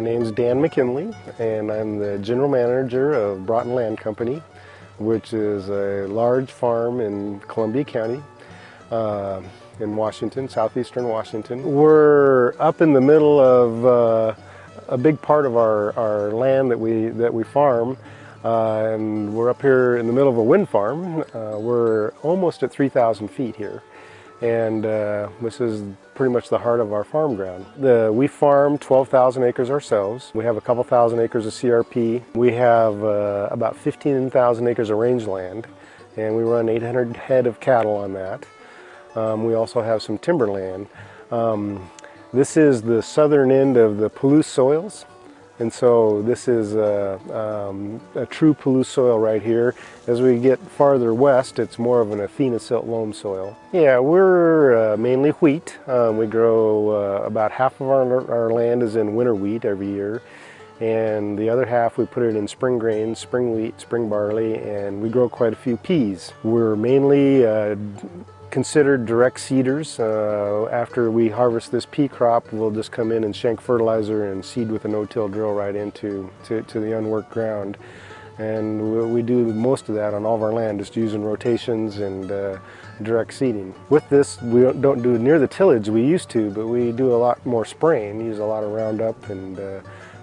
name's Dan McKinley, and I'm the general manager of Broughton Land Company, which is a large farm in Columbia County in Washington, southeastern Washington. We're up in the middle of a big part of our land that we farm, and we're up here in the middle of a wind farm. We're almost at 3,000 feet here, and this is pretty much the heart of our farm ground. We farm 12,000 acres ourselves. We have a couple thousand acres of CRP. We have about 15,000 acres of rangeland, and we run 800 head of cattle on that. We also have some timberland. This is the southern end of the Palouse soils, and so this is a true Palouse soil right here. As we get farther west, it's more of an Athena silt loam soil. Yeah, we're mainly wheat. We grow about half of our land is in winter wheat every year, and the other half we put it in spring grains, spring wheat, spring barley, and we grow quite a few peas. We're mainly considered direct seeders. After we harvest this pea crop, we'll just come in and shank fertilizer and seed with a no-till drill right into the unworked ground. And we do most of that on all of our land, just using rotations and direct seeding. With this, we don't do near the tillage we used to, but we do a lot more spraying, use a lot of Roundup and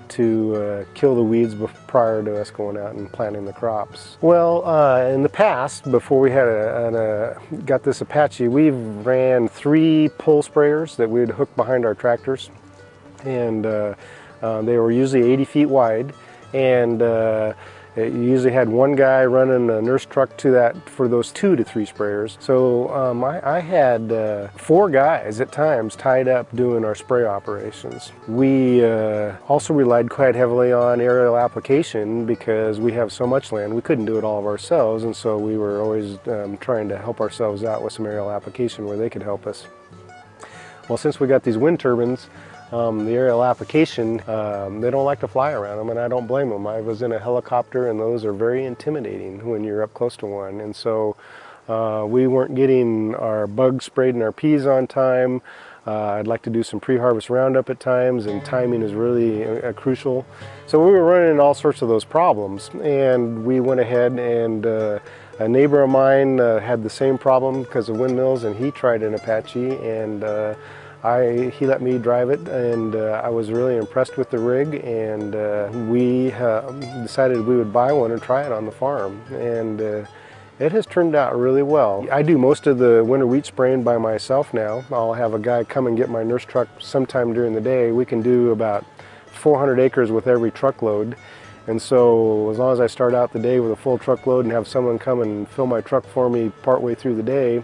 to kill the weeds prior to us going out and planting the crops. Well, in the past, before we had got this Apache, we ran 3 pole sprayers that we'd hook behind our tractors, and they were usually 80 feet wide, and you usually had one guy running a nurse truck to that for those 2 to 3 sprayers. So I had 4 guys at times tied up doing our spray operations. We also relied quite heavily on aerial application because we have so much land. We couldn't do it all of ourselves, and so we were always trying to help ourselves out with some aerial application where they could help us. Well, since we got these wind turbines, the aerial application, they don't like to fly around them, and I don't blame them. I was in a helicopter, and those are very intimidating when you're up close to one. And so we weren't getting our bugs sprayed in our peas on time. I'd like to do some pre-harvest Roundup at times, and timing is really crucial. So we were running into all sorts of those problems, and we went ahead and a neighbor of mine had the same problem because of windmills, and he tried an Apache, and he let me drive it, and I was really impressed with the rig, and we decided we would buy one and try it on the farm, and it has turned out really well. I do most of the winter wheat spraying by myself now. I'll have a guy come and get my nurse truck sometime during the day. We can do about 400 acres with every truckload, and so as long as I start out the day with a full truckload and have someone come and fill my truck for me partway through the day,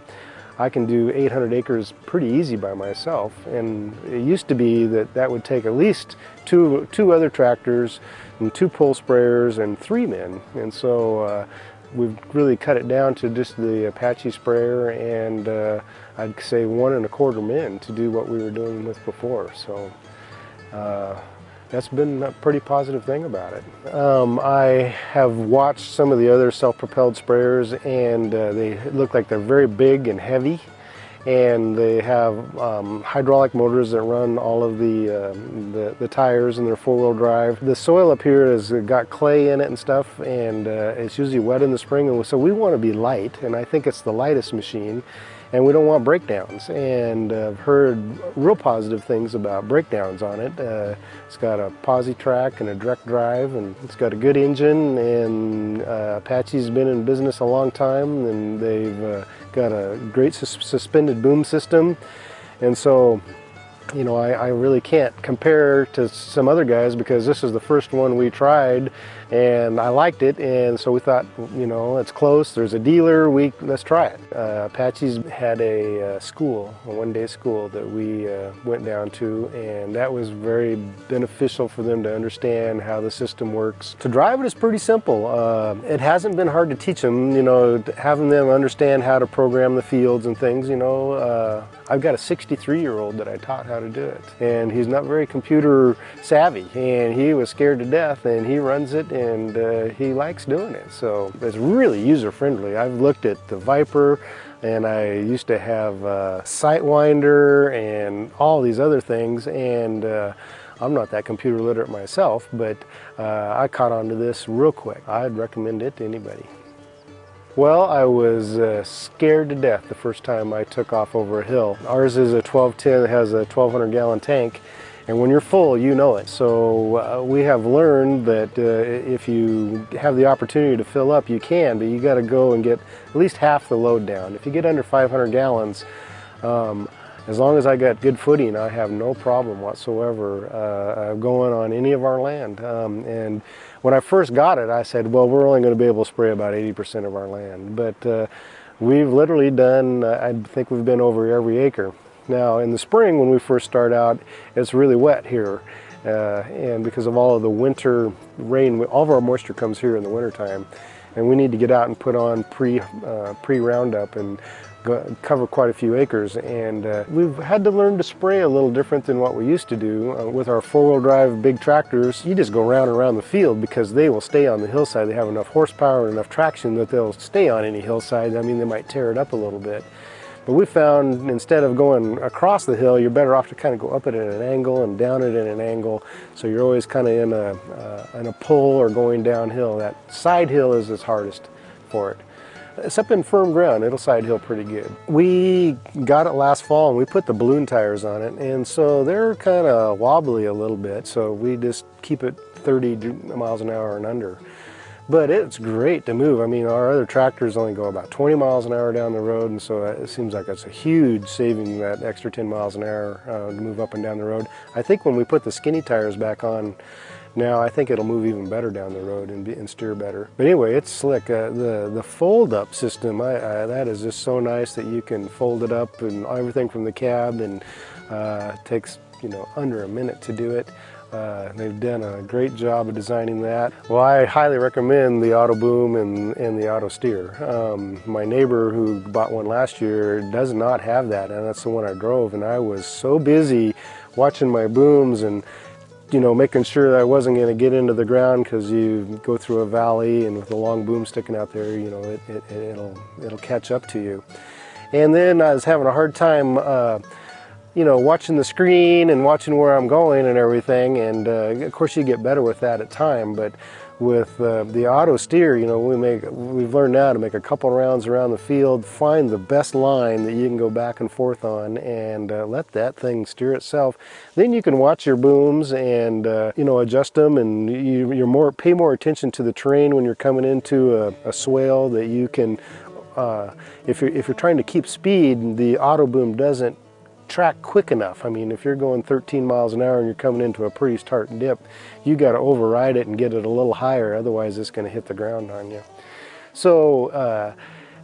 I can do 800 acres pretty easy by myself. And it used to be that would take at least two other tractors and 2 pole sprayers and 3 men. And so we've really cut it down to just the Apache sprayer, and I'd say 1 1/4 men to do what we were doing with before. So that's been a pretty positive thing about it. I have watched some of the other self-propelled sprayers, and they look like they're very big and heavy, and they have hydraulic motors that run all of the tires, and they're 4-wheel drive. The soil up here has got clay in it and stuff, and it's usually wet in the spring, and so we want to be light, and I think it's the lightest machine. And we don't want breakdowns, and I've heard real positive things about breakdowns on it. It's got a posi track and a direct drive, and it's got a good engine, and Apache's been in business a long time, and they've got a great suspended boom system. And so, you know, I really can't compare to some other guys because this is the first one we tried, and I liked it, and so we thought, you know, it's close, there's a dealer, let's try it. Apache's had a one-day school that we went down to, and that was very beneficial for them to understand how the system works. To drive it is pretty simple. It hasn't been hard to teach them, you know, having them understand how to program the fields and things, you know. I've got a 63-year-old that I taught how to do it, and he's not very computer savvy, and he was scared to death, and he runs it, and he likes doing it. So it's really user-friendly. I've looked at the Viper, and I used to have Sightwinder and all these other things, and I'm not that computer literate myself, but I caught on to this real quick. I'd recommend it to anybody. Well, I was scared to death the first time I took off over a hill. Ours is a 1210, it has a 1,200 gallon tank, and when you're full, you know it. So we have learned that if you have the opportunity to fill up, you can, but you got to go and get at least half the load down. If you get under 500 gallons, as long as I got good footing, I have no problem whatsoever going on any of our land. And when I first got it, I said, well, we're only going to be able to spray about 80% of our land. But we've literally done, I think we've been over every acre. Now, in the spring, when we first start out, it's really wet here. And because of all of the winter rain, all of our moisture comes here in the wintertime. And we need to get out and put on pre-Roundup and cover quite a few acres, and we've had to learn to spray a little different than what we used to do. With our four-wheel drive big tractors, you just go round and around the field because they will stay on the hillside. They have enough horsepower and enough traction that they'll stay on any hillside. I mean, they might tear it up a little bit. But we found instead of going across the hill, you're better off to kind of go up it at an angle and down it at an angle. So you're always kind of in a pull or going downhill. That side hill is its hardest for it. It's up in firm ground, it'll side hill pretty good. We got it last fall and we put the balloon tires on it, and so they're kind of wobbly a little bit, so we just keep it 30 miles an hour and under. But it's great to move. I mean, our other tractors only go about 20 miles an hour down the road, and so it seems like it's a huge saving, that extra 10 miles an hour to move up and down the road. I think when we put the skinny tires back on now, I think it'll move even better down the road and steer better. But anyway, it's slick. The fold-up system, that is just so nice that you can fold it up and everything from the cab, and it takes, you know, under a minute to do it. They've done a great job of designing that. Well, I highly recommend the Auto Boom and the Auto Steer. My neighbor who bought one last year does not have that, and that's the one I drove, and I was so busy watching my booms and, you know, making sure that I wasn't going to get into the ground, because you go through a valley and with a long boom sticking out there, you know, it'll catch up to you. And then I was having a hard time you know, watching the screen and watching where I'm going and everything, and of course you get better with that at time, but with the Auto Steer, you know, we've learned now to make a couple rounds around the field, find the best line that you can go back and forth on, and let that thing steer itself. Then you can watch your booms and you know, adjust them, and pay more attention to the terrain when you're coming into a swale, that you can, if you're trying to keep speed, the Auto Boom doesn't track quick enough. I mean, if you're going 13 miles an hour and you're coming into a pretty start dip, you got to override it and get it a little higher, otherwise it's going to hit the ground on you. So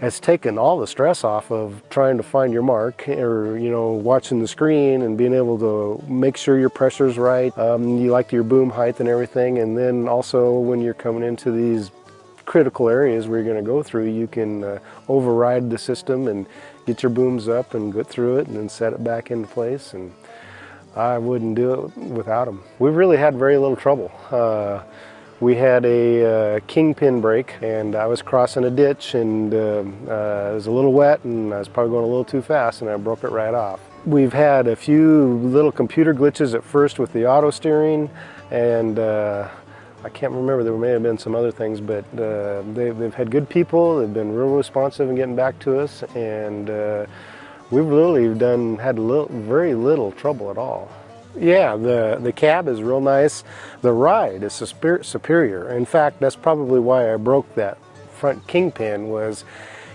it's taken all the stress off of trying to find your mark, or, you know, watching the screen and being able to make sure your pressure's right. You like your boom height and everything, and then also when you're coming into these critical areas where you're going to go through, you can override the system and get your booms up and go through it and then set it back into place, and I wouldn't do it without them. We've really had very little trouble. We had a kingpin break, and I was crossing a ditch, and it was a little wet, and I was probably going a little too fast, and I broke it right off. We've had a few little computer glitches at first with the auto steering, and I can't remember, there may have been some other things, but they've had good people, they've been real responsive in getting back to us, and we've literally had very little trouble at all. Yeah, the cab is real nice. The ride is superior. In fact, that's probably why I broke that front kingpin, was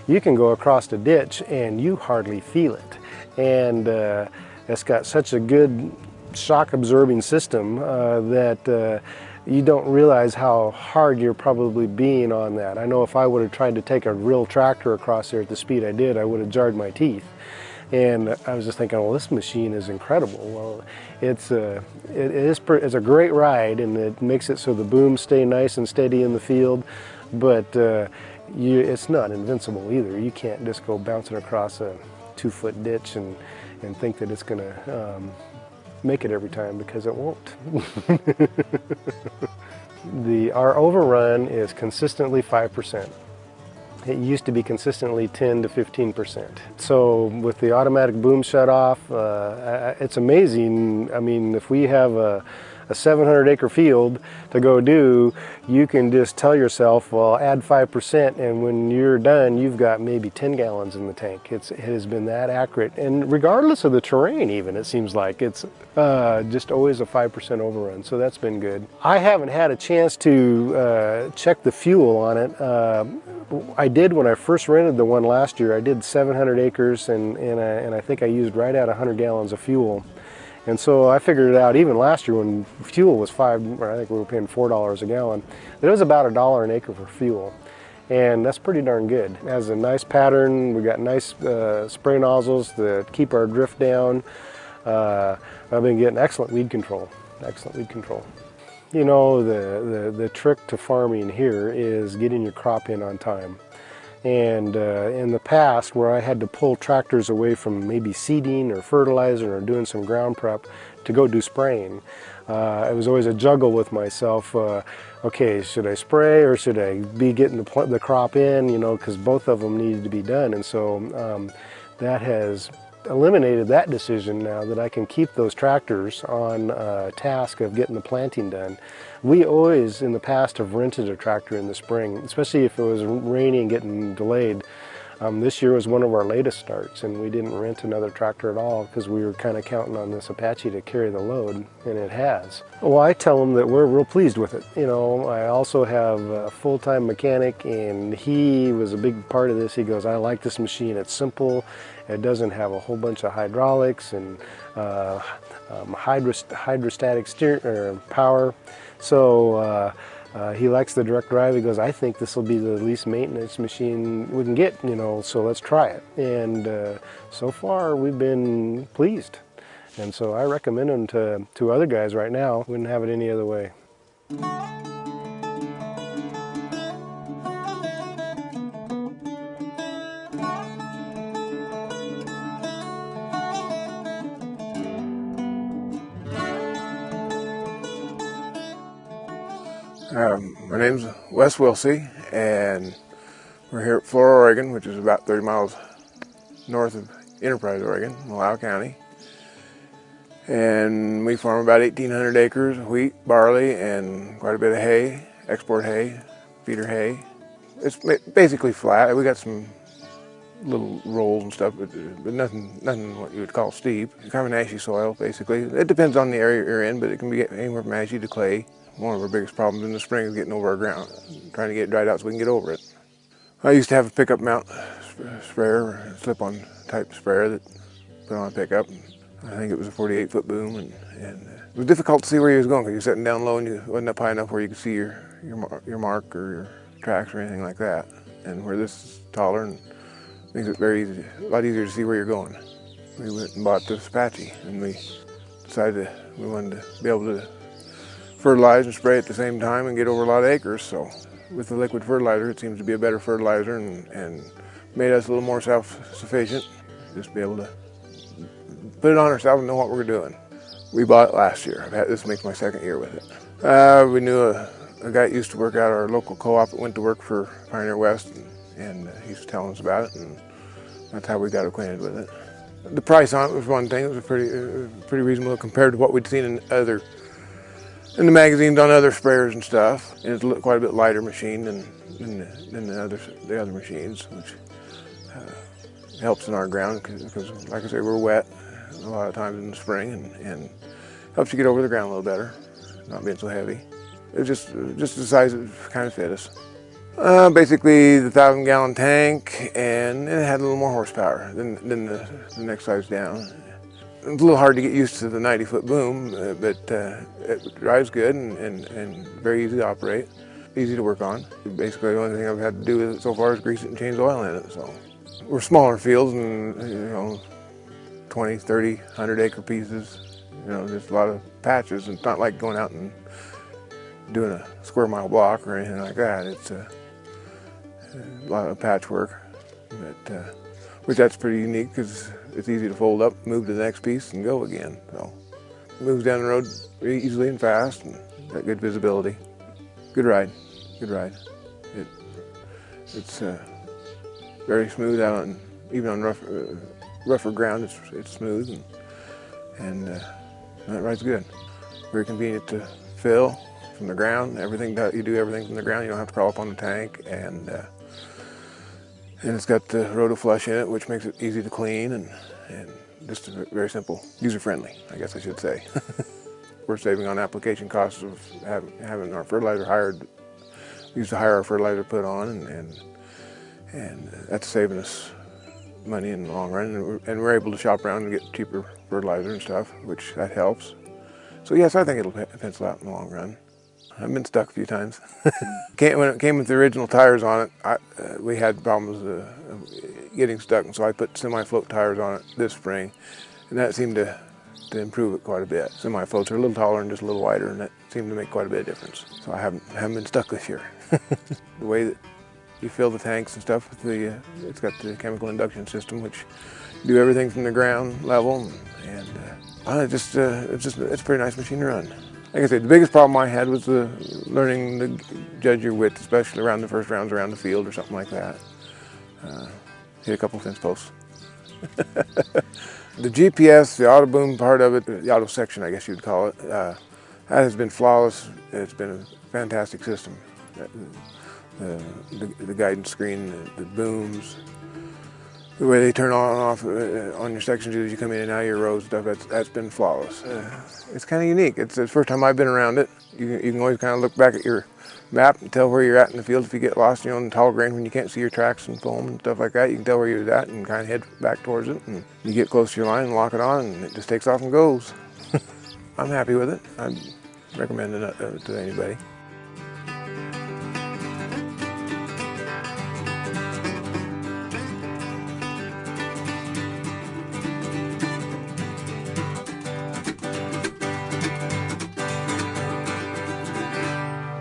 you can go across the ditch and you hardly feel it. And it's got such a good shock absorbing system that you don't realize how hard you're probably being on that. I know if I would have tried to take a real tractor across there at the speed I did, I would have jarred my teeth. And I was just thinking, well, this machine is incredible. Well, it's a great ride, and it makes it so the booms stay nice and steady in the field, but it's not invincible either. You can't just go bouncing across a 2-foot ditch and think that it's going to make it every time, because it won't. Our overrun is consistently 5%. It used to be consistently 10 to 15%. So with the automatic boom shut off, it's amazing. I mean, if we have a 700-acre field to go do, you can just tell yourself, well, add 5%, and when you're done, you've got maybe 10 gallons in the tank. It has been that accurate, and regardless of the terrain even, it seems like it's just always a 5% overrun, so that's been good. I haven't had a chance to check the fuel on it. I did when I first rented the one last year. I did 700 acres, and I think I used right at 100 gallons of fuel. And so I figured it out even last year when fuel was or I think we were paying $4 a gallon. It was about $1 an acre for fuel. And that's pretty darn good. It has a nice pattern. We got nice spray nozzles that keep our drift down. I've been getting excellent weed control. Excellent weed control. You know, the trick to farming here is getting your crop in on time. And in the past, where I had to pull tractors away from maybe seeding or fertilizer or doing some ground prep to go do spraying, it was always a juggle with myself. Okay, should I spray or should I be getting the crop in? You know, because both of them needed to be done. And so that has eliminated that decision now that I can keep those tractors on task of getting the planting done. We always in the past have rented a tractor in the spring, especially if it was raining and getting delayed. This year was one of our latest starts, and we didn't rent another tractor at all because we were kind of counting on this Apache to carry the load, and it has. Well, I tell them that we're real pleased with it. You know, I also have a full-time mechanic, and he was a big part of this. He goes, I like this machine. It's simple. It doesn't have a whole bunch of hydraulics and hydrostatic power. So he likes the direct drive. He goes, I think this will be the least maintenance machine we can get, you know, so let's try it. And so far we've been pleased. And so I recommend them to other guys right now. Wouldn't have it any other way. My name's Wes Wilsey, and we're here at Flora, Oregon, which is about 30 miles north of Enterprise, Oregon, Malheur County. And we farm about 1,800 acres of wheat, barley, and quite a bit of hay, export hay, feeder hay. It's basically flat. We got some little rolls and stuff, but nothing what you would call steep. It's kind of an ashy soil, basically. It depends on the area you're in, but it can be anywhere from ashy to clay. One of our biggest problems in the spring is getting over our ground, trying to get it dried out so we can get over it. I used to have a pickup mount sprayer, slip-on type sprayer that put on a pickup. I think it was a 48-foot boom, and it was difficult to see where you was going because you're sitting down low and you wasn't up high enough where you could see your mark or your tracks or anything like that. And where this is taller and makes it a lot easier to see where you're going. We went and bought this Apache, and we decided we wanted to be able to fertilize and spray at the same time and get over a lot of acres. So with the liquid fertilizer, it seems to be a better fertilizer and made us a little more self-sufficient. Just be able to put it on ourselves and know what we're doing. We bought it last year. This makes my second year with it. We knew a guy that used to work out our local co-op that went to work for Pioneer West, and he was telling us about it, and that's how we got acquainted with it. The price on it was one thing. It was pretty reasonable compared to what we'd seen in the magazines on other sprayers and stuff. And it's quite a bit lighter machine than the other machines, which helps in our ground because, like I say, we're wet a lot of times in the spring, and helps you get over the ground a little better, not being so heavy. It's just the size that kind of fit us. Basically the 1,000-gallon tank, and it had a little more horsepower than the next size down. It's a little hard to get used to the 90-foot boom, but it drives good and very easy to operate, easy to work on. Basically the only thing I've had to do with it so far is grease it and change oil in it. So we're smaller fields, and 20, 30, 100-acre pieces. Just a lot of patches. It's not like going out and doing a square-mile block or anything like that. It's a lot of patchwork, which that's pretty unique because it's easy to fold up, move to the next piece, and go again. So it moves down the road very easily and fast, and got good visibility. Good ride, good ride. It's very smooth out on, even on rougher ground. It's smooth, and that ride's good. Very convenient to fill from the ground. You do everything from the ground. You don't have to crawl up on the tank, and it's got the roto flush in it, which makes it easy to clean and just very simple, user-friendly, I guess I should say. We're saving on application costs of having our fertilizer hired. We used to hire our fertilizer put on, and that's saving us money in the long run. And we're able to shop around and get cheaper fertilizer and stuff, which that helps. So yes, I think it'll pencil out in the long run. I've been stuck a few times. When it came with the original tires on it, we had problems getting stuck, and so I put semi-float tires on it this spring, and that seemed to improve it quite a bit. Semi-floats are a little taller and just a little wider, and that seemed to make quite a bit of difference. So I haven't been stuck this year. The way that you fill the tanks and stuff, it's got the chemical induction system, which do everything from the ground level, and it's a pretty nice machine to run. Like I said, the biggest problem I had was learning to judge your width, especially around the first rounds around the field or something like that. Hit a couple fence posts. The GPS, the auto boom part of it, the auto section I guess you'd call it, that has been flawless. It's been a fantastic system. The guidance screen, the booms, the way they turn on and off on your sections as you come in and out of your roads and stuff, that's been flawless. It's kind of unique. It's the first time I've been around it. You can always kind of look back at your map and tell where you're at in the field. If you get lost, you know, in the tall grain when you can't see your tracks and foam and stuff like that, you can tell where you're at and kind of head back towards it. And you get close to your line and lock it on, and it just takes off and goes. I'm happy with it. I'd recommend it to anybody.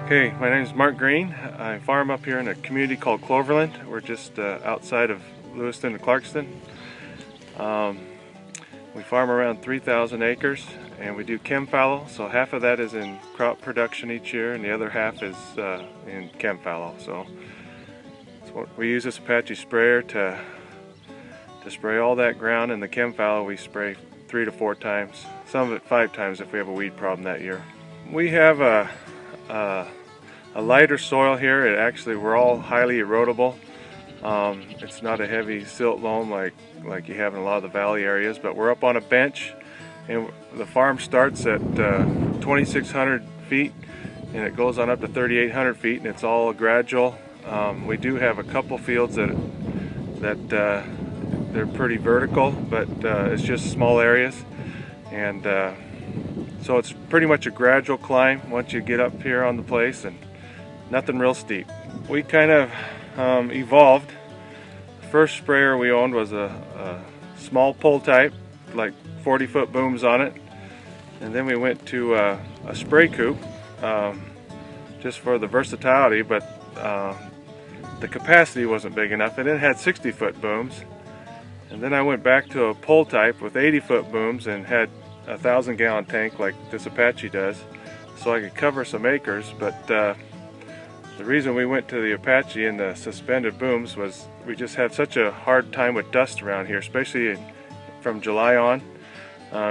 Okay, my name is Mark Green. I farm up here in a community called Cloverland. We're just outside of Lewiston and Clarkston. We farm around 3,000 acres, and we do chem fallow, so half of that is in crop production each year and the other half is in chem fallow. So we use this Apache sprayer to spray all that ground, and the chem fallow we spray 3 to 4 times, some of it 5 times if we have a weed problem that year. We have a lighter soil here. We're all highly erodible. It's not a heavy silt loam like you have in a lot of the valley areas, but we're up on a bench, and the farm starts at 2,600 feet and it goes on up to 3,800 feet, and it's all gradual. We do have a couple fields that they're pretty vertical, but it's just small areas, and so it's pretty much a gradual climb once you get up here on the place, and nothing real steep. We kind of evolved. The first sprayer we owned was a small pull type, like 40-foot booms on it, and then we went to a spray coupe just for the versatility, but the capacity wasn't big enough, and it had 60-foot booms. And then I went back to a pull type with 80-foot booms and had a 1,000-gallon tank like this Apache does, so I could cover some acres. But the reason we went to the Apache and the suspended booms was we just had such a hard time with dust around here, especially from July on,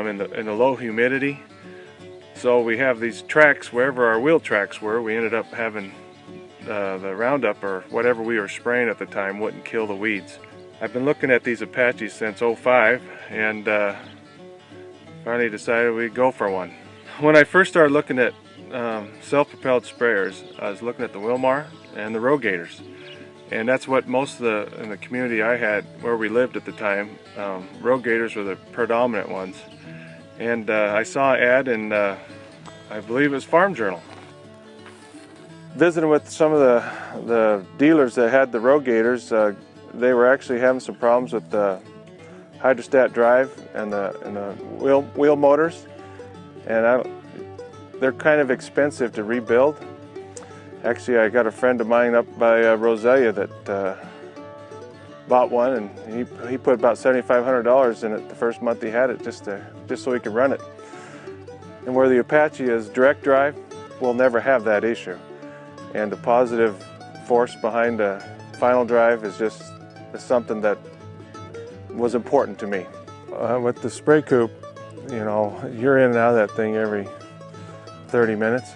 in the low humidity. So we have these tracks wherever our wheel tracks were. We ended up having the Roundup or whatever we were spraying at the time wouldn't kill the weeds. I've been looking at these Apaches since '05, and finally decided we'd go for one. When I first started looking at self-propelled sprayers, I was looking at the Wilmar and the Rogators, and that's what most of in the community I had where we lived at the time, Rogators were the predominant ones. And I saw an ad in, I believe it was Farm Journal. Visiting with some of the dealers that had the Rogators, they were actually having some problems with the hydrostat drive and the wheel motors, and they're kind of expensive to rebuild. Actually, I got a friend of mine up by Roselia that bought one, and he put about $7,500 in it the first month he had it, just so he could run it. And where the Apache is direct drive, we'll never have that issue. And the positive force behind the final drive is just is something that was important to me. With the spray coupe, you know, you're in and out of that thing every 30 minutes.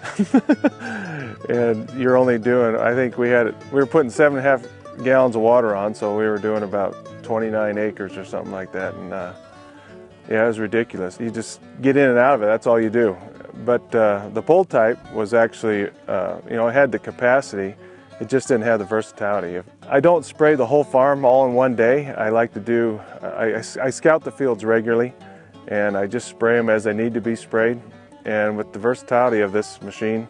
And you're only doing, I think we were putting 7.5 gallons of water on, so we were doing about 29 acres or something like that. And yeah, it was ridiculous. You just get in and out of it, that's all you do. But the pull type was actually, you know, it had the capacity, it just didn't have the versatility. I don't spray the whole farm all in one day. I like to do, I scout the fields regularly, and I just spray them as they need to be sprayed. And with the versatility of this machine,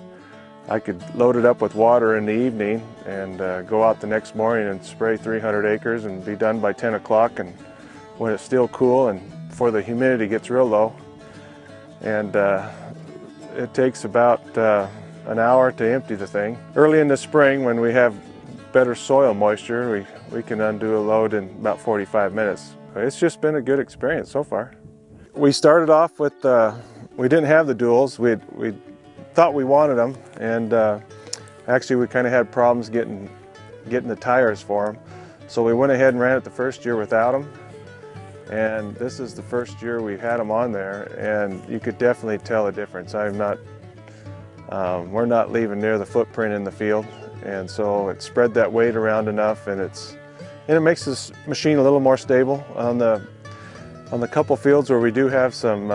I could load it up with water in the evening and go out the next morning and spray 300 acres and be done by 10 o'clock, and when it's still cool and before the humidity gets real low. And it takes about an hour to empty the thing. Early in the spring, when we have better soil moisture, we can undo a load in about 45 minutes. It's just been a good experience so far. We started off with, we didn't have the duals. We thought we wanted them, and actually we kind of had problems getting the tires for them. So we went ahead and ran it the first year without them. And this is the first year we've had them on there, and you could definitely tell a difference. We're not leaving near the footprint in the field, and so it spread that weight around enough, and it makes this machine a little more stable. On the couple fields where we do have some,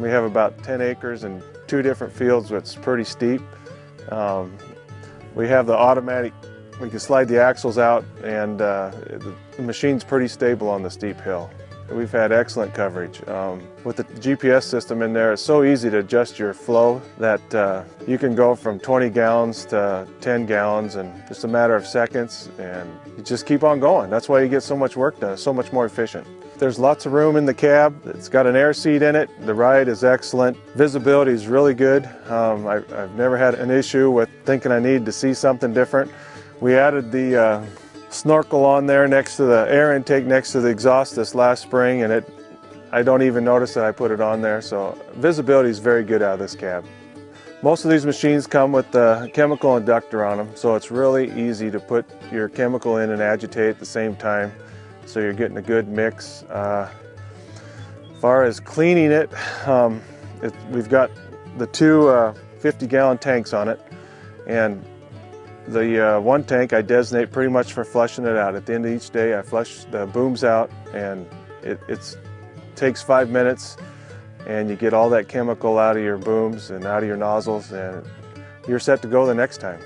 we have about 10 acres and 2 different fields, so it's pretty steep. We have the automatic, we can slide the axles out, and the machine's pretty stable on the steep hill. We've had excellent coverage. With the GPS system in there, it's so easy to adjust your flow that you can go from 20 gallons to 10 gallons in just a matter of seconds, and you just keep on going. That's why you get so much work done. It's so much more efficient. There's lots of room in the cab. It's got an air seat in it. The ride is excellent. Visibility is really good. I've never had an issue with thinking I need to see something different. We added the snorkel on there next to the air intake, next to the exhaust this last spring, and I don't even notice that I put it on there, so visibility is very good out of this cab. Most of these machines come with the chemical inductor on them, so it's really easy to put your chemical in and agitate at the same time, so you're getting a good mix. As far as cleaning it, we've got the 2 50-gallon tanks on it, and the one tank I designate pretty much for flushing it out. At the end of each day I flush the booms out, and it takes 5 minutes, and you get all that chemical out of your booms and out of your nozzles, and you're set to go the next time.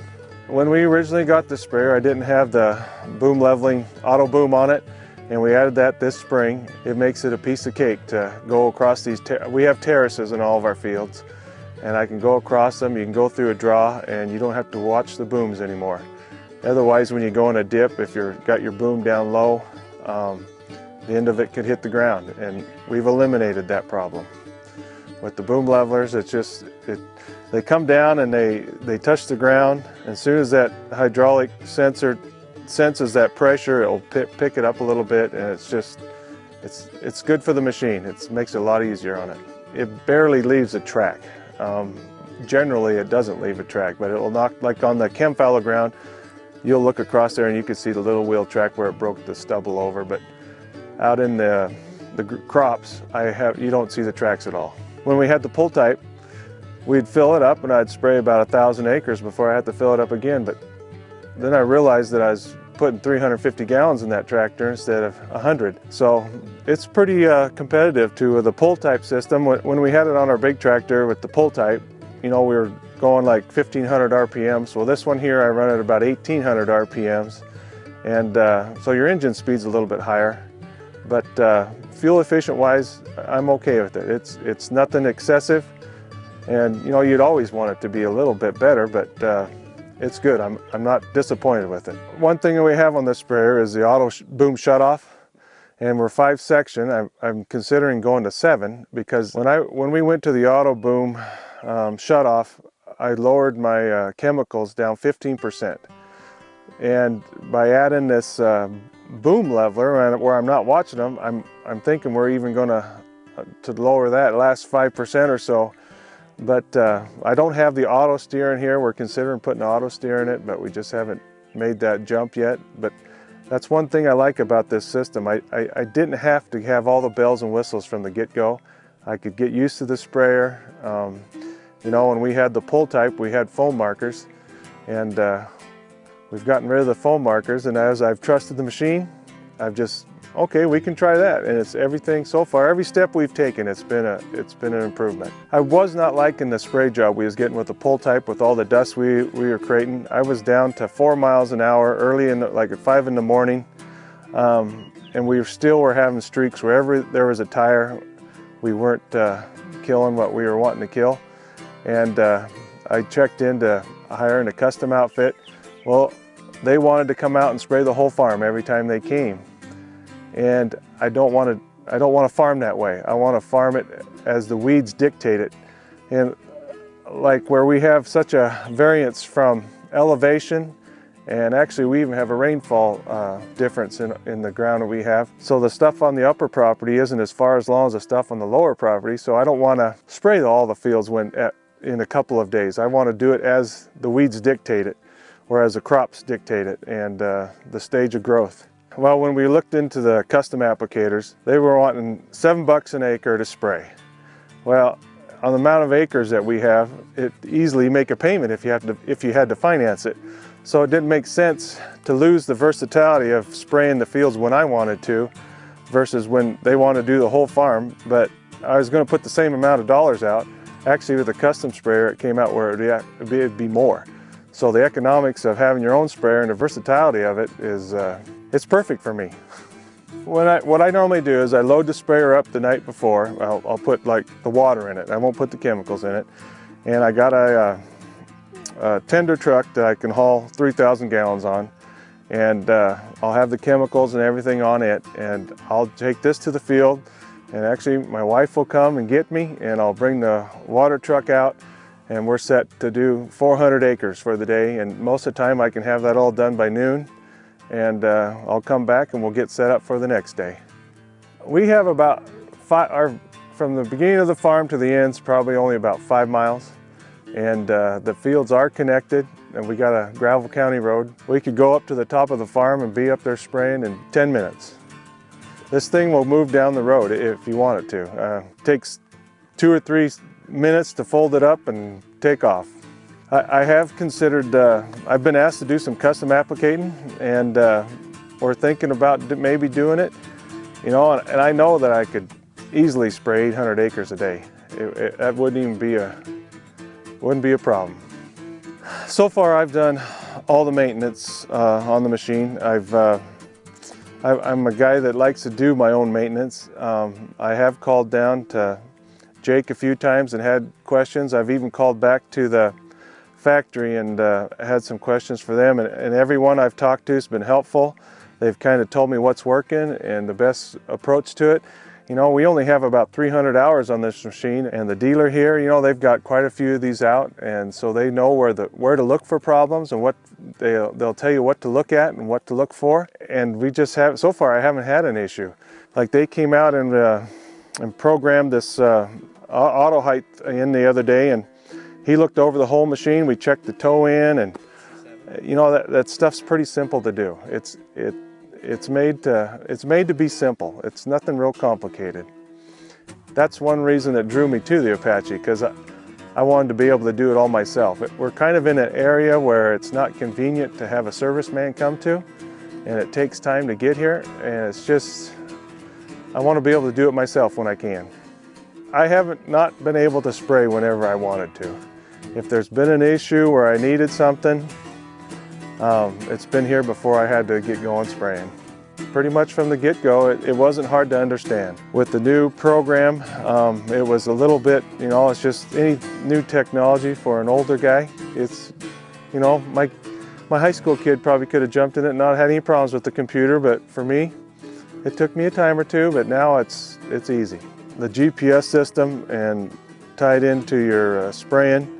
When we originally got the sprayer, I didn't have the boom leveling auto boom on it, and we added that this spring. It makes it a piece of cake to go across these. We have terraces in all of our fields, and I can go across them. You can go through a draw, and you don't have to watch the booms anymore. Otherwise, when you go in a dip, if you've got your boom down low, the end of it could hit the ground, and we've eliminated that problem. With the boom levelers, it's just, they come down and they touch the ground. As soon as that hydraulic sensor senses that pressure, it'll pick it up a little bit, and it's good for the machine. It makes it a lot easier on it. It barely leaves a track. Generally it doesn't leave a track, but it'll knock, like on the chem fallow ground, you'll look across there and you can see the little wheel track where it broke the stubble over, but out in the crops, you don't see the tracks at all. When we had the pull type, we'd fill it up and I'd spray about 1,000 acres before I had to fill it up again, but then I realized that I was putting 350 gallons in that tractor instead of 100. So it's pretty competitive to the pull type system. When we had it on our big tractor with the pull type, you know, we were going like 1,500 RPMs. Well, this one here, I run at about 1,800 RPMs. And so your engine speed's a little bit higher. But fuel efficient wise, I'm okay with it. It's nothing excessive. And you know, you'd always want it to be a little bit better, but it's good. I'm not disappointed with it. One thing that we have on this sprayer is the auto boom shutoff, and we're 5 section. I'm considering going to 7 because when we went to the auto boom shutoff, I lowered my chemicals down 15%, and by adding this boom leveler where I'm not watching them, I'm thinking we're even going to lower that last 5% or so. But I don't have the auto steer in here. We're considering putting auto steer in it, but we just haven't made that jump yet. But That's one thing I like about this system. I didn't have to have all the bells and whistles from the get-go. I could get used to the sprayer. You know, when we had the pull type, we had foam markers, and we've gotten rid of the foam markers, and as I've trusted the machine, I've just, okay, we can try that. And it's everything so far, every step we've taken, it's been an improvement. I was not liking the spray job we was getting with the pull type with all the dust we were creating. I was down to 4 miles an hour early in like at 5 in the morning. And we still were having streaks wherever there was a tire. We weren't killing what we were wanting to kill. And I checked into hiring a custom outfit. Well, they wanted to come out and spray the whole farm every time they came. And I don't want to farm that way. I want to farm it as the weeds dictate it. And like where we have such a variance from elevation, and actually we even have a rainfall difference in the ground that we have. So the stuff on the upper property isn't as far as long as the stuff on the lower property. So I don't want to spray all the fields in a couple of days. I want to do it as the weeds dictate it, or as the crops dictate it, and the stage of growth. Well, when we looked into the custom applicators, they were wanting $7 an acre to spray. Well, on the amount of acres that we have, it easily make a payment if you had to finance it. So it didn't make sense to lose the versatility of spraying the fields when I wanted to versus when they want to do the whole farm. But I was going to put the same amount of dollars out. Actually, with a custom sprayer, it came out where it'd be more. So the economics of having your own sprayer and the versatility of it is it's perfect for me. What I normally do is I load the sprayer up the night before. I'll put like the water in it. I won't put the chemicals in it. And I got a tender truck that I can haul 3,000 gallons on. And I'll have the chemicals and everything on it. And I'll take this to the field. And actually my wife will come and get me, and I'll bring the water truck out. And we're set to do 400 acres for the day. And most of the time I can have that all done by noon. And I'll come back and we'll get set up for the next day. We have about from the beginning of the farm to the ends, probably only about 5 miles. And the fields are connected, and we got a gravel county road. We could go up to the top of the farm and be up there spraying in 10 minutes. This thing will move down the road if you want it to. Takes 2 or 3 minutes to fold it up and take off. I have considered, I've been asked to do some custom applicating, and we're thinking about maybe doing it. You know, and I know that I could easily spray 800 acres a day. That wouldn't even be a problem. So far I've done all the maintenance on the machine. I'm a guy that likes to do my own maintenance. I have called down to Jake a few times and had questions. I've even called back to the factory and had some questions for them, and everyone I've talked to has been helpful. They've kind of told me what's working and the best approach to it. You know, we only have about 300 hours on this machine, and the dealer here, you know, they've got quite a few of these out, and so they know where to look for problems, and what they'll tell you what to look at and what to look for. And we just have, so far I haven't had an issue. Like they came out and programmed this auto height in the other day, and he looked over the whole machine. We checked the toe in, and you know, that stuff's pretty simple to do. It's made to be simple. It's nothing real complicated. That's one reason that drew me to the Apache, because I wanted to be able to do it all myself. We're kind of in an area where it's not convenient to have a serviceman come to, and it takes time to get here, and it's just, I want to be able to do it myself when I can. I haven't not been able to spray whenever I wanted to. If there's been an issue where I needed something, it's been here before I had to get going spraying. Pretty much from the get-go, it wasn't hard to understand. With the new program, it was a little bit, you know, it's just any new technology for an older guy. It's, you know, my high school kid probably could have jumped in it and not had any problems with the computer, but for me, it took me a time or two, but now it's easy. The GPS system and tied into your spraying,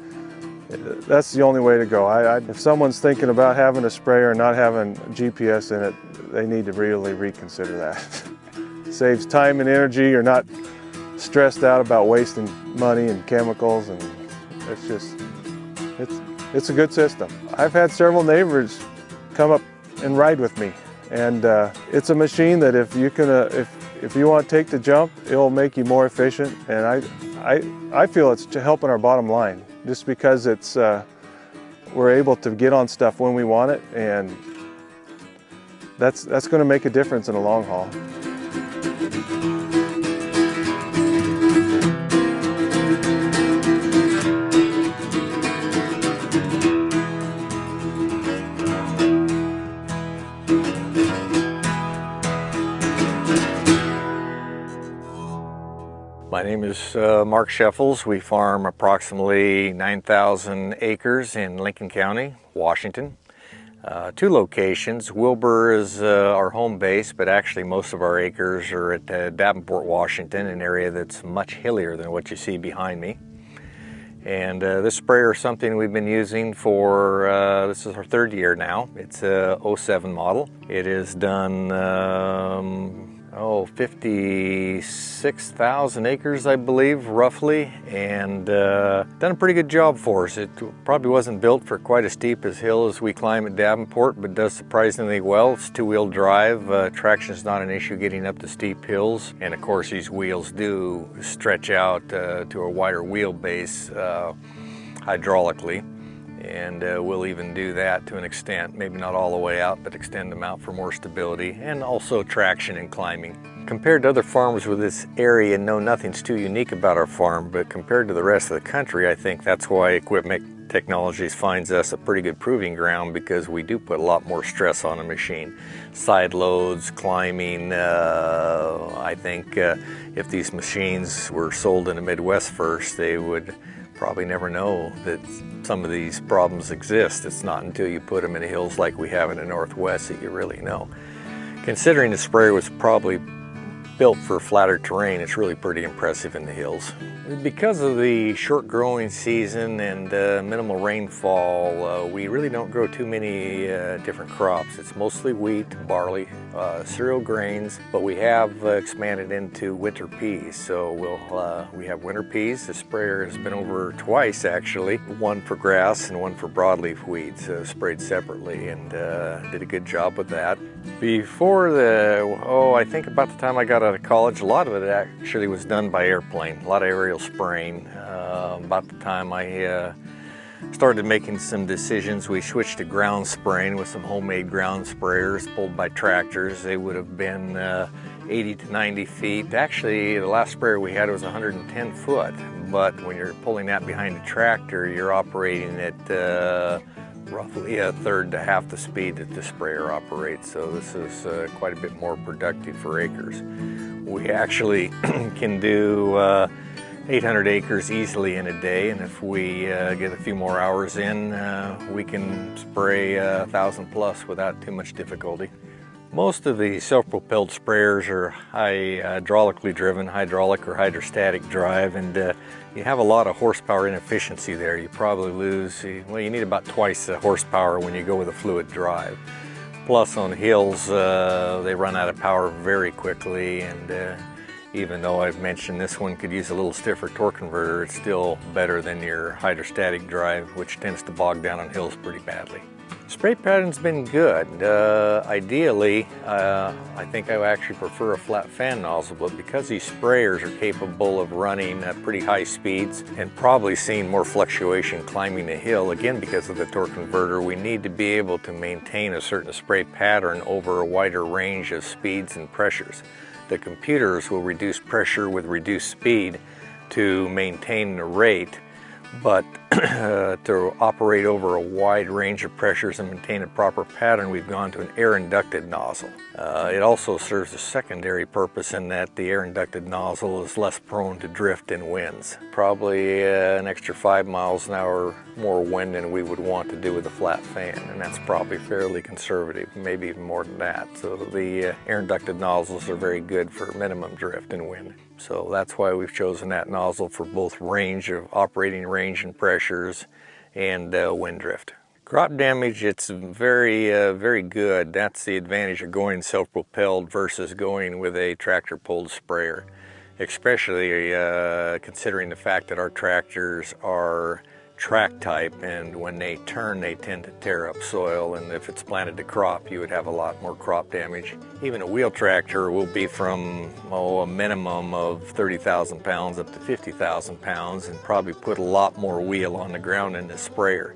that's the only way to go. If someone's thinking about having a sprayer and not having GPS in it, they need to really reconsider that. It saves time and energy. You're not stressed out about wasting money and chemicals, and it's a good system. I've had several neighbors come up and ride with me And it's a machine that if you want to take the jump, it'll make you more efficient. And I feel it's helping our bottom line, just because it's we're able to get on stuff when we want it, and that's going to make a difference in the long haul. My name is Mark Scheffels. We farm approximately 9,000 acres in Lincoln County, Washington. Two locations. Wilbur is our home base, but actually most of our acres are at Davenport, Washington, an area that's much hillier than what you see behind me. And this sprayer is something we've been using for, this is our third year now. It's a 07 model. It is done 56,000 acres, I believe, roughly, and done a pretty good job for us. It probably wasn't built for quite as steep a hill as we climb at Davenport, but does surprisingly well. It's two-wheel drive. Traction is not an issue getting up the steep hills, and of course these wheels do stretch out to a wider wheelbase hydraulically. And we'll even do that to an extent, maybe not all the way out, but extend them out for more stability and also traction in climbing. Compared to other farms with this area, no, nothing's too unique about our farm, but compared to the rest of the country, I think that's why Equipment Technologies finds us a pretty good proving ground, because we do put a lot more stress on a machine. Side loads, climbing. I think if these machines were sold in the Midwest first, they would probably never know that some of these problems exist. It's not until you put them in the hills like we have in the Northwest that you really know. Considering the sprayer was probably built for flatter terrain, it's really pretty impressive in the hills. Because of the short growing season and minimal rainfall, we really don't grow too many different crops. It's mostly wheat, barley, cereal grains, but we have expanded into winter peas. So we have winter peas. The sprayer has been over twice actually, one for grass and one for broadleaf weeds, sprayed separately, and did a good job with that. Before I think about the time I got out of college, a lot of it actually was done by airplane, a lot of aerial spraying. About the time I started making some decisions, we switched to ground spraying with some homemade ground sprayers pulled by tractors. They would have been 80 to 90 feet. Actually, the last sprayer we had was 110 foot, but when you're pulling that behind a tractor, you're operating at roughly a third to half the speed that the sprayer operates. So this is quite a bit more productive for acres. We actually can do 800 acres easily in a day, and if we get a few more hours in, we can spray 1,000 plus without too much difficulty. Most of the self-propelled sprayers are hydraulically driven, hydraulic or hydrostatic drive, and you have a lot of horsepower inefficiency there. You probably lose, well, you need about twice the horsepower when you go with a fluid drive. Plus on hills, they run out of power very quickly, and even though I've mentioned this one could use a little stiffer torque converter, it's still better than your hydrostatic drive, which tends to bog down on hills pretty badly. Spray pattern's been good. Ideally, I think I actually prefer a flat fan nozzle, but because these sprayers are capable of running at pretty high speeds and probably seeing more fluctuation climbing the hill, again because of the torque converter, we need to be able to maintain a certain spray pattern over a wider range of speeds and pressures. The computers will reduce pressure with reduced speed to maintain the rate, but to operate over a wide range of pressures and maintain a proper pattern, we've gone to an air-inducted nozzle. It also serves a secondary purpose in that the air-inducted nozzle is less prone to drift in winds. Probably an extra 5 miles an hour more wind than we would want to do with a flat fan, and that's probably fairly conservative, maybe even more than that. So the air-inducted nozzles are very good for minimum drift and wind. So that's why we've chosen that nozzle for both range of operating range and pressures and wind drift. Crop damage, it's very good. That's the advantage of going self-propelled versus going with a tractor-pulled sprayer, especially considering the fact that our tractors are track type, and when they turn they tend to tear up soil, and if it's planted to crop you would have a lot more crop damage. Even a wheel tractor will be from a minimum of 30,000 pounds up to 50,000 pounds and probably put a lot more wheel on the ground than the sprayer.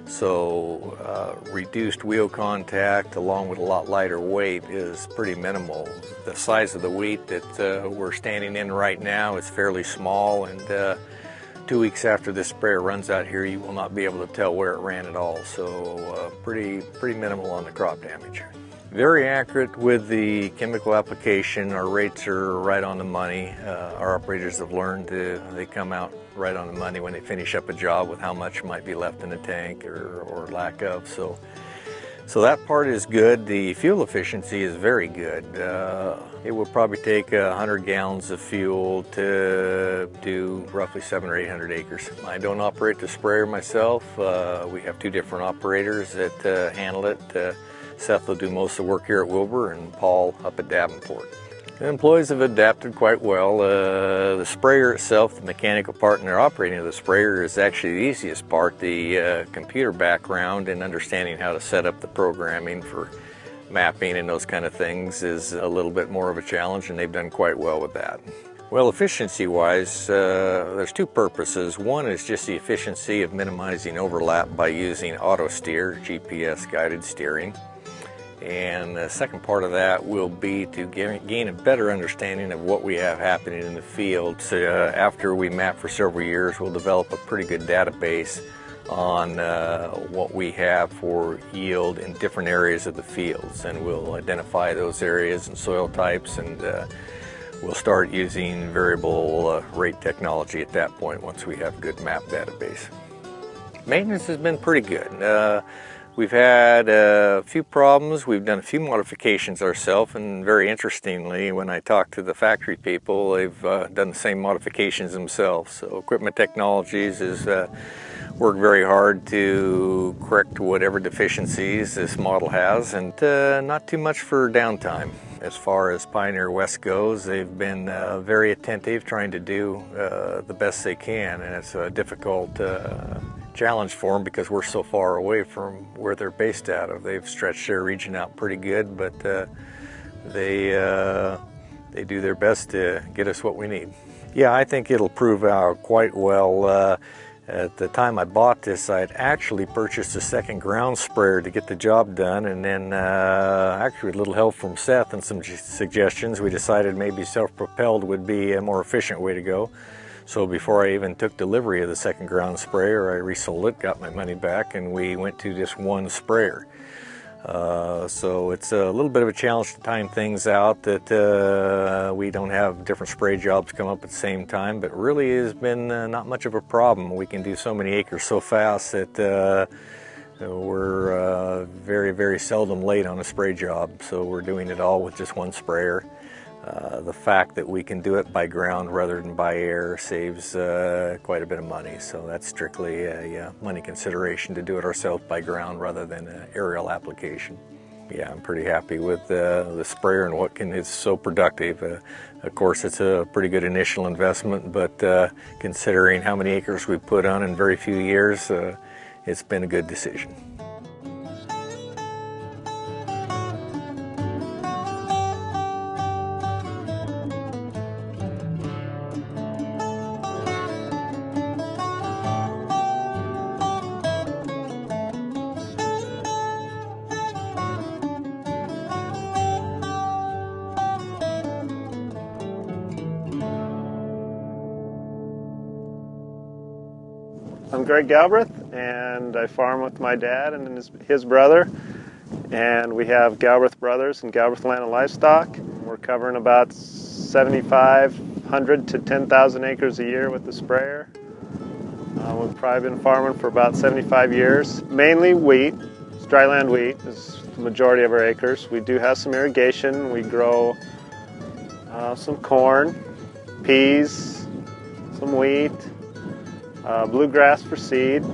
So reduced wheel contact along with a lot lighter weight is pretty minimal. The size of the wheat that we're standing in right now is fairly small, and 2 weeks after this sprayer runs out here you will not be able to tell where it ran at all. So pretty minimal on the crop damage. Very accurate with the chemical application. Our rates are right on the money. Our operators have learned they come out right on the money when they finish up a job with how much might be left in the tank or lack of. So that part is good. The fuel efficiency is very good. It will probably take 100 gallons of fuel to do roughly 700 or 800 acres. I don't operate the sprayer myself. We have two different operators that handle it. Seth will do most of the work here at Wilbur, and Paul up at Davenport. The employees have adapted quite well. The sprayer itself, the mechanical part and their operating of the sprayer is actually the easiest part. The computer background and understanding how to set up the programming for mapping and those kind of things is a little bit more of a challenge, and they've done quite well with that. Well, efficiency-wise, there's two purposes. One is just the efficiency of minimizing overlap by using auto steer, GPS-guided steering. And the second part of that will be to gain a better understanding of what we have happening in the field. So after we map for several years, we'll develop a pretty good database on what we have for yield in different areas of the fields, and we'll identify those areas and soil types, and we'll start using variable rate technology at that point once we have a good map database. Maintenance has been pretty good. We've had a few problems. We've done a few modifications ourselves, and very interestingly, when I talk to the factory people, they've done the same modifications themselves. So Equipment Technologies has worked very hard to correct whatever deficiencies this model has, and not too much for downtime. As far as Pioneer West goes, they've been very attentive, trying to do the best they can, and it's a difficult challenge for them because we're so far away from where they're based out of. They've stretched their region out pretty good, but they do their best to get us what we need. Yeah, I think it'll prove out quite well. At the time I bought this, I had actually purchased a second ground sprayer to get the job done, and then actually with a little help from Seth and some suggestions, we decided maybe self-propelled would be a more efficient way to go. So before I even took delivery of the second ground sprayer, I resold it, got my money back, and we went to just one sprayer. So it's a little bit of a challenge to time things out, that we don't have different spray jobs come up at the same time, but really has been not much of a problem. We can do so many acres so fast that we're very seldom late on a spray job, so we're doing it all with just one sprayer. The fact that we can do it by ground rather than by air saves quite a bit of money, so that's strictly a money consideration to do it ourselves by ground rather than an aerial application. Yeah, I'm pretty happy with the sprayer and it's so productive. Of course, it's a pretty good initial investment, but considering how many acres we put on in very few years, it's been a good decision. I'm Greg Galbraith, and I farm with my dad and his brother, and we have Galbraith Brothers and Galbraith Land and Livestock. We're covering about 7,500 to 10,000 acres a year with the sprayer. We've probably been farming for about 75 years. Mainly wheat, dryland wheat is the majority of our acres. We do have some irrigation. We grow some corn, peas, some wheat, bluegrass for seed.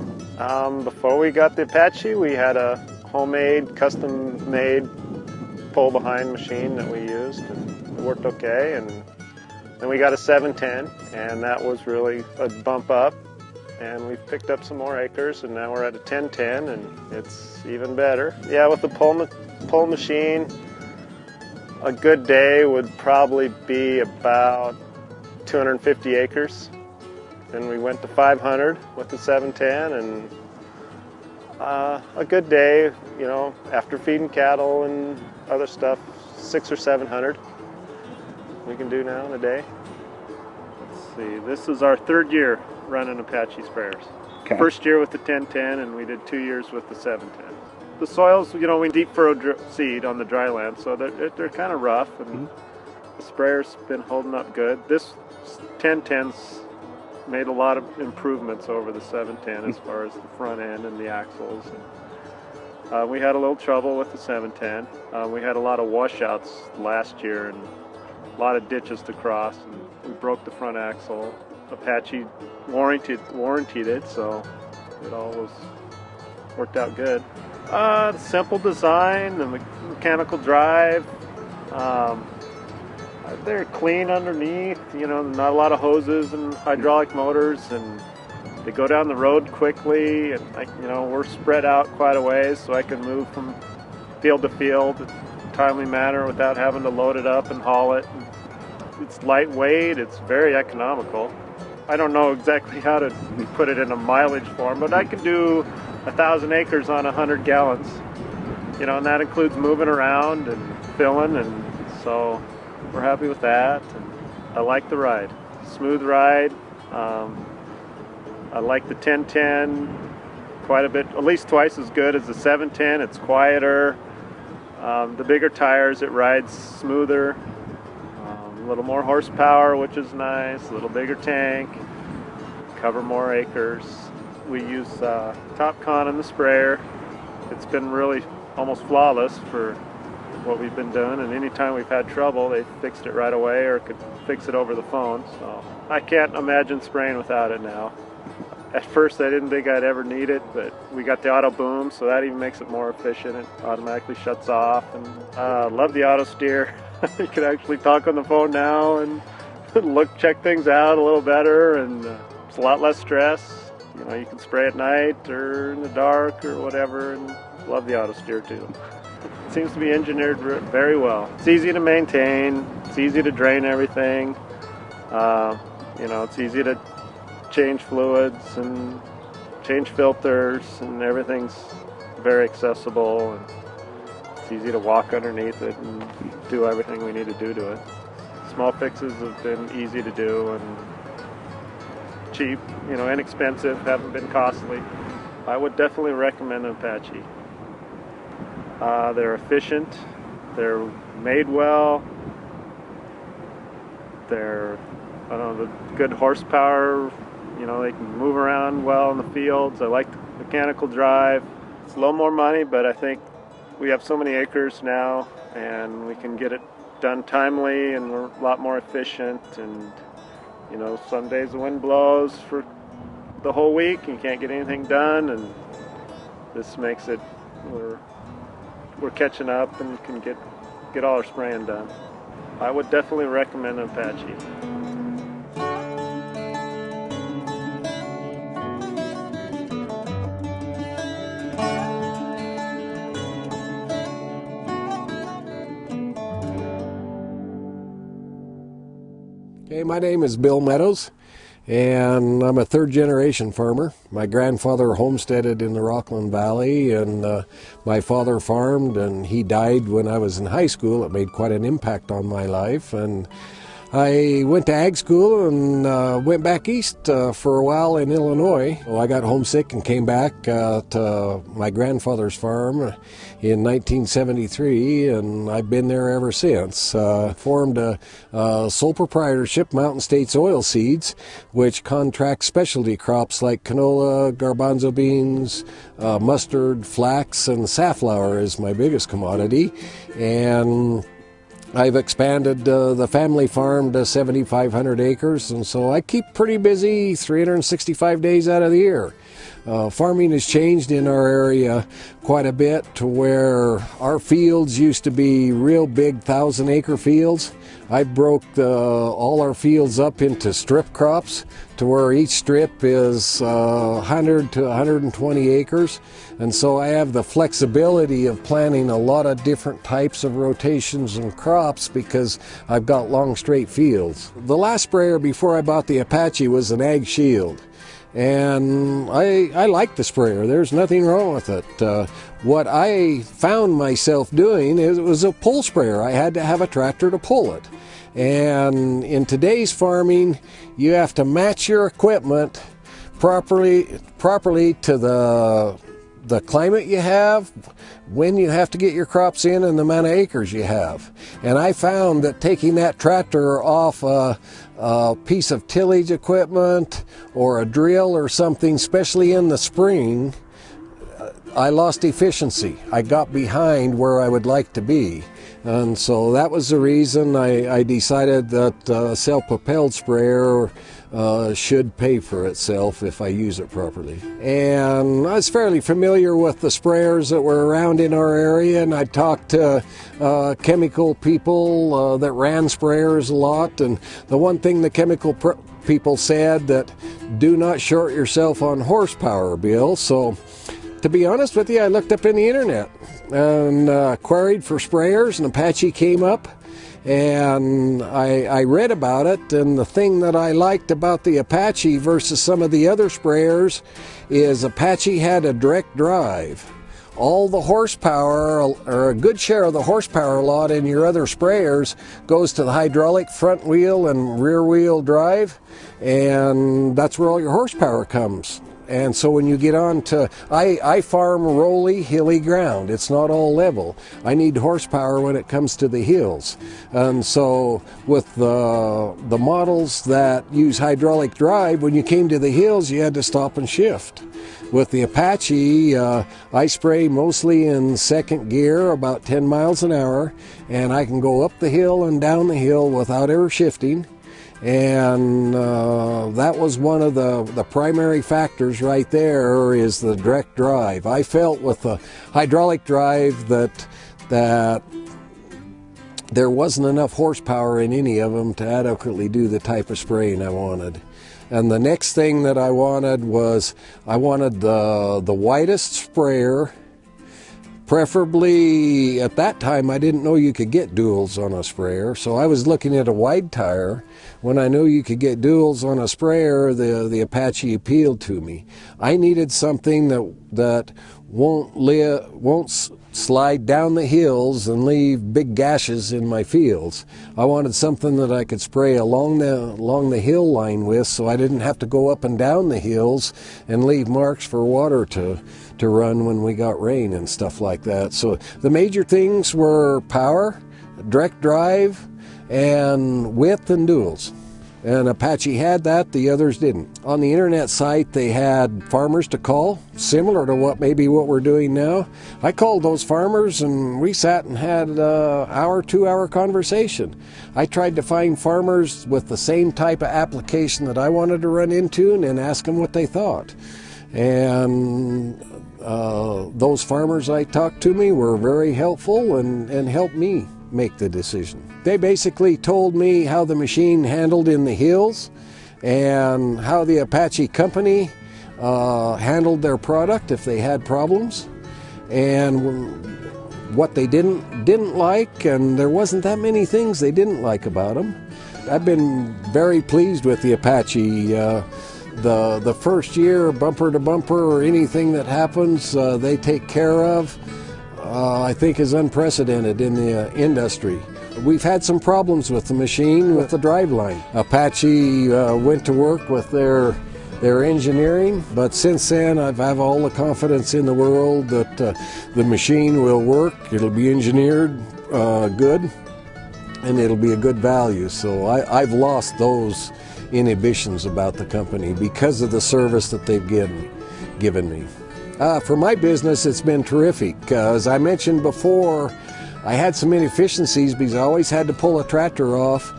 Before we got the Apache, we had a homemade, custom-made pull-behind machine that we used, and it worked okay. And then we got a 710, and that was really a bump up. and we've picked up some more acres, and now we're at a 10-10, and it's even better. Yeah, with the pull machine, a good day would probably be about 250 acres. Then we went to 500 with the 710, and a good day, you know, after feeding cattle and other stuff, 600 or 700 we can do now in a day. Let's see, this is our third year running Apache sprayers. Okay. First year with the 1010, and we did 2 years with the 710. The soils, you know, we deep furrow seed on the dry land, so they're kind of rough, and the sprayer's been holding up good. This 1010's made a lot of improvements over the 710 as far as the front end and the axles. And, we had a little trouble with the 710. We had a lot of washouts last year and a lot of ditches to cross, and we broke the front axle. Apache warranted it, so it all worked out good. The simple design, the mechanical drive, they're clean underneath, you know, not a lot of hoses and hydraulic motors, and they go down the road quickly, and you know, we're spread out quite a ways, so I can move from field to field in a timely manner without having to load it up and haul it. It's lightweight, it's very economical. I don't know exactly how to put it in a mileage form, but I can do 1,000 acres on 100 gallons, you know, and that includes moving around and filling, and so we're happy with that. And I like the ride, smooth ride. I like the 1010 quite a bit, at least twice as good as the 710. It's quieter. The bigger tires, it rides smoother. A little more horsepower, which is nice. A little bigger tank. Cover more acres. We use TopCon in the sprayer. It's been really almost flawless for what we've been doing, and anytime we've had trouble, they fixed it right away or could fix it over the phone. So I can't imagine spraying without it now. At first I didn't think I'd ever need it, but we got the auto boom, so that even makes it more efficient. It automatically shuts off, and I love the auto steer. You can actually talk on the phone now and check things out a little better, and it's a lot less stress. You know, you can spray at night or in the dark or whatever, and love the auto steer too. It seems to be engineered very well. It's easy to maintain, it's easy to drain everything. You know, it's easy to change fluids and change filters, and everything's very accessible, and it's easy to walk underneath it and do everything we need to do to it. Small fixes have been easy to do and cheap, you know, inexpensive, haven't been costly. I would definitely recommend Apache. They're efficient, they're made well, they're, I don't know, the good horsepower, you know, they can move around well in the fields. I like the mechanical drive. It's a little more money, but I think we have so many acres now, and we can get it done timely, and we're a lot more efficient. And you know, some days the wind blows for the whole week and you can't get anything done, and this makes it we're catching up and can get all our spraying done. I would definitely recommend Apache. Okay, my name is Bill Meadows, and I'm a third-generation farmer. My grandfather homesteaded in the Rockland Valley, and my father farmed, and he died when I was in high school. It made quite an impact on my life, and I went to ag school and went back east for a while in Illinois. Well, I got homesick and came back to my grandfather's farm in 1973, and I've been there ever since. Formed a sole proprietorship, Mountain States Oilseeds, which contracts specialty crops like canola, garbanzo beans, mustard, flax, and safflower is my biggest commodity. And I've expanded the family farm to 7,500 acres, and so I keep pretty busy 365 days out of the year. Farming has changed in our area quite a bit to where our fields used to be real big 1,000-acre fields. I broke all our fields up into strip crops to where each strip is 100 to 120 acres. And so I have the flexibility of planting a lot of different types of rotations and crops because I've got long straight fields. The last sprayer before I bought the Apache was an Ag Shield. And I like the sprayer. There's nothing wrong with it. What I found myself doing is it was a pull sprayer. I had to have a tractor to pull it. And in today's farming, you have to match your equipment properly to the climate you have, when you have to get your crops in, and the amount of acres you have. And I found that taking that tractor off a piece of tillage equipment or a drill or something, especially in the spring, I lost efficiency. I got behind where I would like to be. And so that was the reason I decided that a self-propelled sprayer should pay for itself if I use it properly. And I was fairly familiar with the sprayers that were around in our area, and I talked to chemical people that ran sprayers a lot. And the one thing the chemical people said, that do not short yourself on horsepower, Bill. So to be honest with you, I looked up in the internet and queried for sprayers, and Apache came up, and I read about it. And the thing that I liked about the Apache versus some of the other sprayers is Apache had a direct drive. All the horsepower, or a good share of the horsepower lot in your other sprayers, goes to the hydraulic front wheel and rear wheel drive, and that's where all your horsepower comes. And so when you get on to, I farm rolly, hilly ground. It's not all level. I need horsepower when it comes to the hills. And so with the models that use hydraulic drive, when you came to the hills, you had to stop and shift. With the Apache, I spray mostly in second gear, about 10 miles an hour, and I can go up the hill and down the hill without ever shifting. And that was one of the primary factors right there, is the direct drive. I felt with the hydraulic drive that there wasn't enough horsepower in any of them to adequately do the type of spraying I wanted. And the next thing that I wanted was, I wanted the widest sprayer. Preferably, at that time, I didn't know you could get duals on a sprayer, so I was looking at a wide tire. When I knew you could get duals on a sprayer, the Apache appealed to me. I needed something that won't slide down the hills and leave big gashes in my fields. I wanted something that I could spray along the hill line with, so I didn't have to go up and down the hills and leave marks for water to run when we got rain and stuff like that. So the major things were power, direct drive, and width and duals. And Apache had that, the others didn't. On the internet site, they had farmers to call, similar to what we're doing now. I called those farmers, and we sat and had an hour, 2-hour conversation. I tried to find farmers with the same type of application that I wanted to run into, and then ask them what they thought. And those farmers I talked to me were very helpful and helped me make the decision. They basically told me how the machine handled in the hills and how the Apache company handled their product if they had problems, and what they didn't like, and there wasn't that many things they didn't like about them. I've been very pleased with the Apache. The first year, bumper to bumper, or anything that happens, they take care of, I think is unprecedented in the industry. We've had some problems with the machine, with the driveline. Apache went to work with their engineering, but since then I have all the confidence in the world that the machine will work, it'll be engineered good, and it'll be a good value. So I've lost those inhibitions about the company because of the service that they've given me. For my business, it's been terrific. As I mentioned before, I had some inefficiencies because I always had to pull a tractor off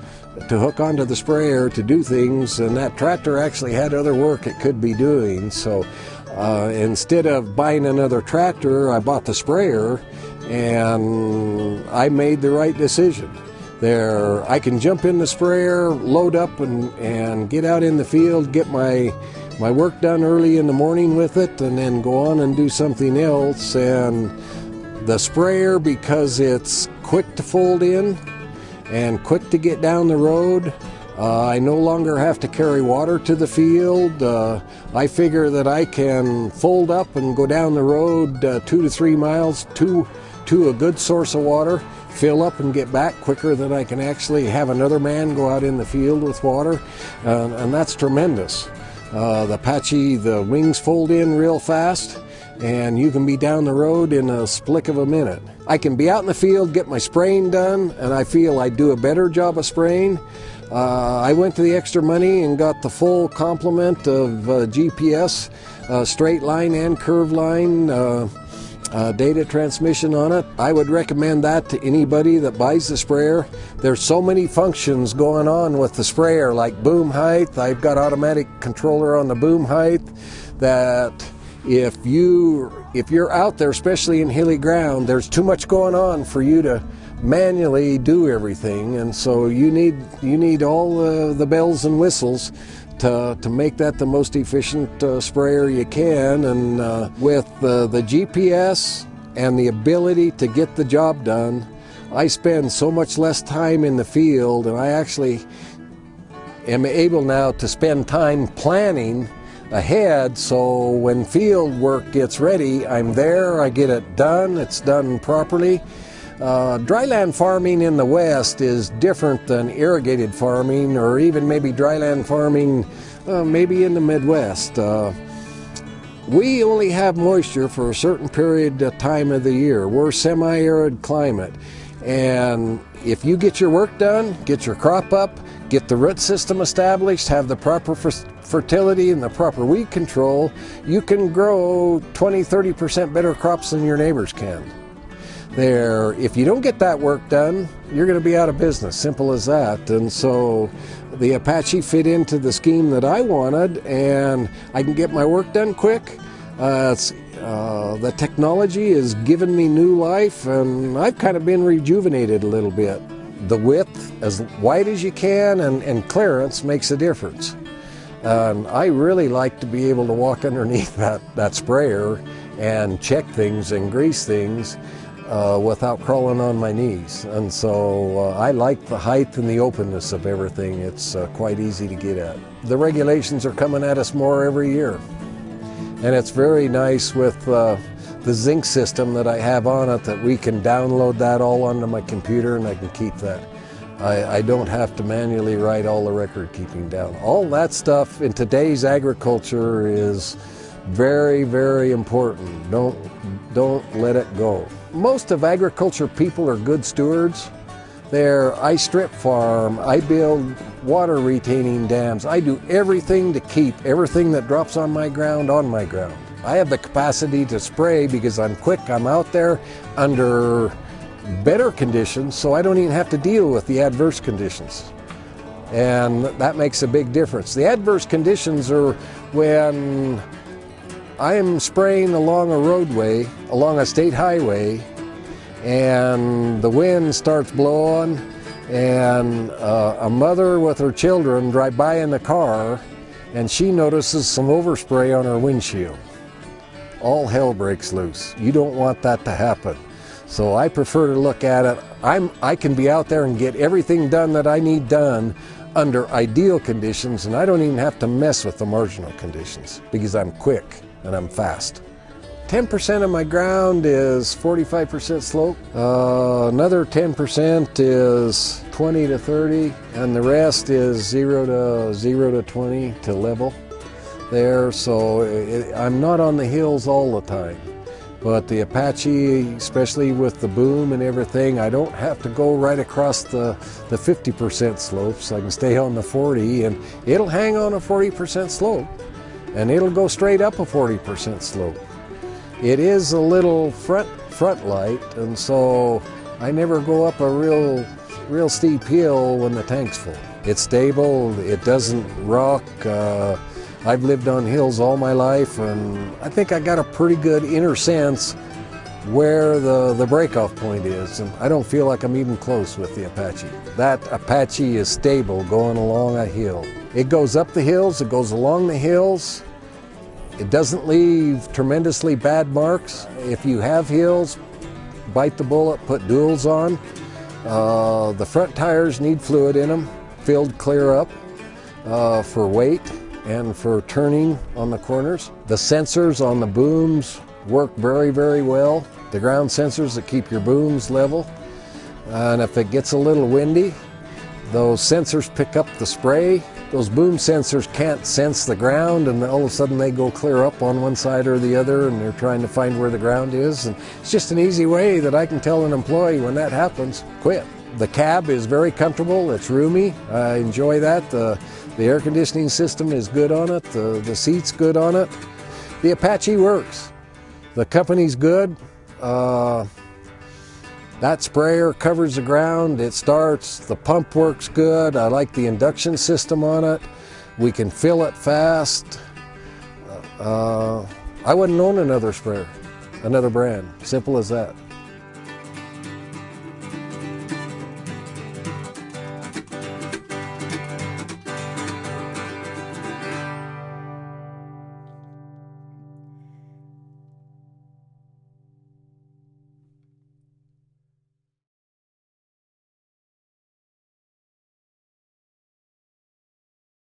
to hook onto the sprayer to do things, and that tractor actually had other work it could be doing. So Instead of buying another tractor, I bought the sprayer, and I made the right decision. I can jump in the sprayer, load up, and get out in the field, get my work done early in the morning with it, and then go on and do something else. And the sprayer, because it's quick to fold in and quick to get down the road, I no longer have to carry water to the field. I figure that I can fold up and go down the road 2 to 3 miles to a good source of water, fill up and get back quicker than I can actually have another man go out in the field with water, and that's tremendous. The Apache, the wings fold in real fast, and you can be down the road in a splick of a minute. I can be out in the field, get my spraying done, and I feel I do a better job of spraying. I went to the extra money and got the full complement of GPS, straight line and curve line data transmission on it. I would recommend that to anybody that buys the sprayer. There's so many functions going on with the sprayer, like boom height. I've got automatic controller on the boom height, that if you're out there, especially in hilly ground, there's too much going on for you to manually do everything, and so you need all the bells and whistles to make that the most efficient sprayer you can. And with the GPS and the ability to get the job done, I spend so much less time in the field, and I actually am able now to spend time planning ahead, so when field work gets ready, I'm there, I get it done, it's done properly. Dryland farming in the West is different than irrigated farming, or even maybe dryland farming maybe in the Midwest. We only have moisture for a certain period of time of the year. We're semi-arid climate, and if you get your work done, get your crop up, get the root system established, have the proper fertility and the proper weed control, you can grow 20-30% better crops than your neighbors can. If you don't get that work done, you're going to be out of business, simple as that. And so the Apache fit into the scheme that I wanted, and I can get my work done quick. The technology has given me new life, and I've kind of been rejuvenated a little bit. The width, as wide as you can, and clearance makes a difference. I really like to be able to walk underneath that sprayer and check things and grease things without crawling on my knees. And so I like the height and the openness of everything. It's quite easy to get at. The regulations are coming at us more every year. And it's very nice with the zinc system that I have on it, that we can download that all onto my computer, and I can keep that. I don't have to manually write all the record keeping down. All that stuff in today's agriculture is very, very important. Don't let it go. Most of agriculture people are good stewards. I strip farm, I build water retaining dams. I do everything to keep everything that drops on my ground. I have the capacity to spray because I'm quick, I'm out there under better conditions, so I don't even have to deal with the adverse conditions. And that makes a big difference. The adverse conditions are when I am spraying along a roadway, along a state highway, and the wind starts blowing, and a mother with her children drive by in the car, and she notices some overspray on her windshield. All hell breaks loose. You don't want that to happen. So I prefer to look at it. I can be out there and get everything done that I need done under ideal conditions, and I don't even have to mess with the marginal conditions because I'm quick and I'm fast. 10% of my ground is 45% slope. Another 10% is 20 to 30, and the rest is 0 to 20 to level there. So I'm not on the hills all the time. But the Apache, especially with the boom and everything, I don't have to go right across the 50% slopes. I can stay on the 40, and it'll hang on a 40% slope, and it'll go straight up a 40% slope. It is a little front light, and so I never go up a real steep hill when the tank's full. It's stable, it doesn't rock. I've lived on hills all my life, and I think I got a pretty good inner sense where the breakoff point is, and I don't feel like I'm even close with the Apache. That Apache is stable going along a hill. It goes up the hills, it goes along the hills. It doesn't leave tremendously bad marks. If you have hills, bite the bullet, put duals on. The front tires need fluid in them, filled clear up for weight and for turning on the corners. The sensors on the booms work very, very well. The ground sensors that keep your booms level. And if it gets a little windy, those sensors pick up the spray. Those boom sensors can't sense the ground, and all of a sudden they go clear up on one side or the other, and they're trying to find where the ground is. And it's just an easy way that I can tell an employee when that happens, quit. The cab is very comfortable, it's roomy, I enjoy that. The air conditioning system is good on it, the seat's good on it. The Apache works. The company's good. That sprayer covers the ground, it starts, the pump works good. I like the induction system on it. We can fill it fast. I wouldn't own another sprayer, another brand, simple as that.